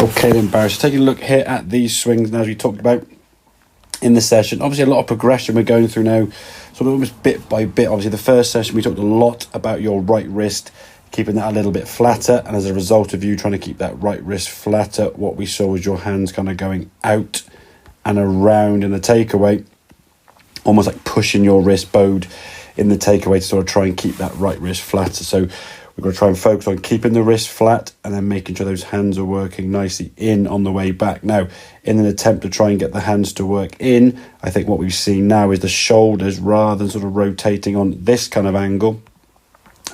Okay then, Barry, so taking a look here at these swings now, as we talked about in the session. Obviously a lot of progression we're going through now, sort of almost bit by bit. Obviously the first session we talked a lot about your right wrist, keeping that a little bit flatter, and as a result of you trying to keep that right wrist flatter, what we saw was your hands kind of going out and around in the takeaway, almost like pushing your wrist bowed in the takeaway to sort of try and keep that right wrist flatter. So we're going to try and focus on keeping the wrist flat and then making sure those hands are working nicely in on the way back. Now, in an attempt to try and get the hands to work in, I think what we've seen now is the shoulders, rather than sort of rotating on this kind of angle,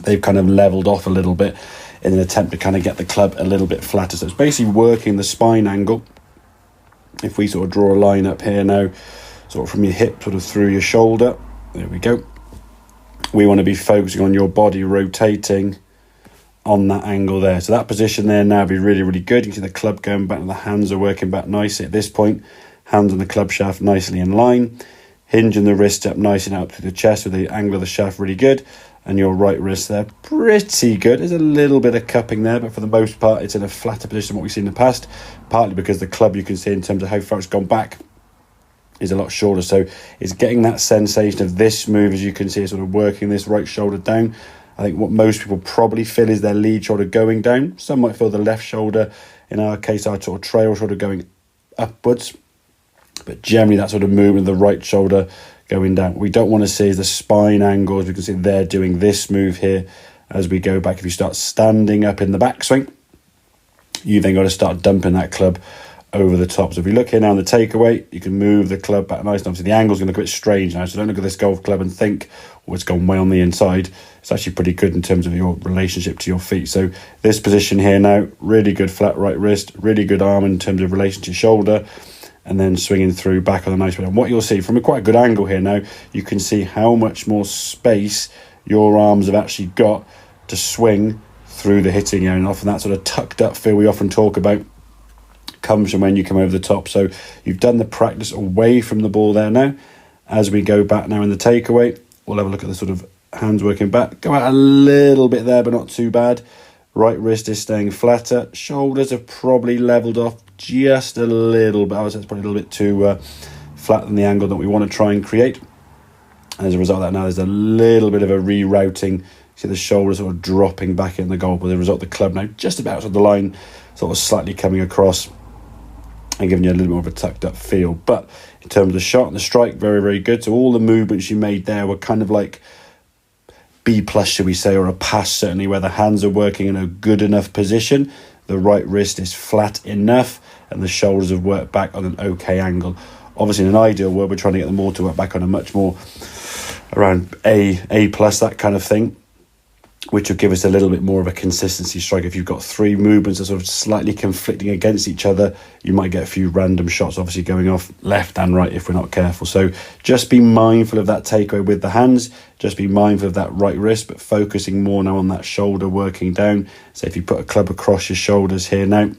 they've kind of leveled off a little bit in an attempt to kind of get the club a little bit flatter. So it's basically working the spine angle. If we sort of draw a line up here now, sort of from your hip sort of through your shoulder, there we go. We want to be focusing on your body rotating on that angle there. So that position there now be really, really good. You can see the club going back and the hands are working back nicely at this point. Hands on the club shaft nicely in line. Hinging the wrist up nice and up to the chest with the angle of the shaft really good. And your right wrist there, pretty good. There's a little bit of cupping there, but for the most part, it's in a flatter position than what we've seen in the past. Partly because the club, you can see in terms of how far it's gone back, is a lot shorter. So it's getting that sensation of this move, as you can see, sort of working this right shoulder down. I think what most people probably feel is their lead shoulder going down. Some might feel the left shoulder, in our case, our sort of trail shoulder going upwards. But generally that sort of movement of the right shoulder going down. What we don't want to see is the spine angle, as we can see they're doing this move here as we go back. If you start standing up in the backswing, you then got to start dumping that club over the top. So if we look here now on the takeaway, you can move the club back nice. Obviously the angle's going to look a bit strange now, so don't look at this golf club and think, oh, it's gone way on the inside. It's actually pretty good in terms of your relationship to your feet. So this position here now, really good flat right wrist, really good arm in terms of relation to shoulder, and then swinging through back on a nice way. And what you'll see from a quite good angle here now, you can see how much more space your arms have actually got to swing through the hitting area. And often that sort of tucked up feel we often talk about comes from when you come over the top. So you've done the practice away from the ball there now. As we go back now in the takeaway, we'll have a look at the sort of hands working back. Go out a little bit there, but not too bad. Right wrist is staying flatter. Shoulders have probably leveled off just a little bit. I would say it's probably a little bit too flat than the angle that we want to try and create. And as a result of that now, there's a little bit of a rerouting. See the shoulders sort of dropping back in the goal, but the result the club now just about outside the line, sort of slightly coming across and giving you a little more of a tucked up feel. But in terms of the shot and the strike, very, very good. So all the movements you made there were kind of like B plus, should we say, or a pass, certainly, where the hands are working in a good enough position. The right wrist is flat enough and the shoulders have worked back on an okay angle. Obviously, in an ideal world, we're trying to get them all to work back on a much more around A plus, that kind of thing, which will give us a little bit more of a consistency strike. If you've got three movements that are sort of slightly conflicting against each other, you might get a few random shots obviously going off left and right if we're not careful. So just be mindful of that takeaway with the hands, just be mindful of that right wrist, but focusing more now on that shoulder working down. So if you put a club across your shoulders here now,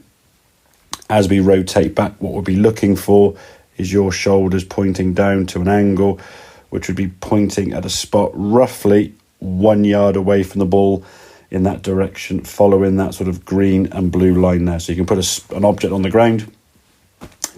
as we rotate back, what we'll be looking for is your shoulders pointing down to an angle, which would be pointing at a spot roughly 1 yard away from the ball in that direction, following that sort of green and blue line there. So you can put an object on the ground,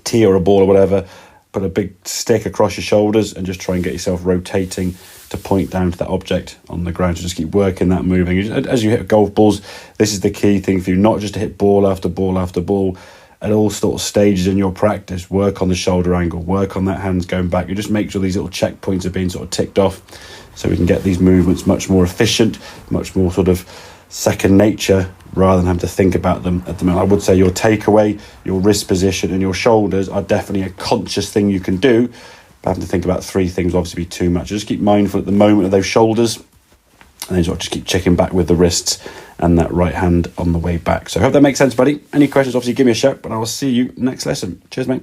tee or a ball or whatever, put a big stick across your shoulders and just try and get yourself rotating to point down to that object on the ground. So just keep working that moving. As you hit golf balls, this is the key thing for you, not just to hit ball after ball after ball. At all sort of stages in your practice, work on the shoulder angle, work on that hands going back. You just make sure these little checkpoints are being sort of ticked off so we can get these movements much more efficient, much more sort of second nature, rather than having to think about them at the moment. I would say your takeaway, your wrist position and your shoulders are definitely a conscious thing you can do, but having to think about three things will obviously be too much. Just keep mindful at the moment of those shoulders, and then sort of just keep checking back with the wrists and that right hand on the way back. So I hope that makes sense, buddy. Any questions, obviously give me a shout, but I will see you next lesson. Cheers, mate.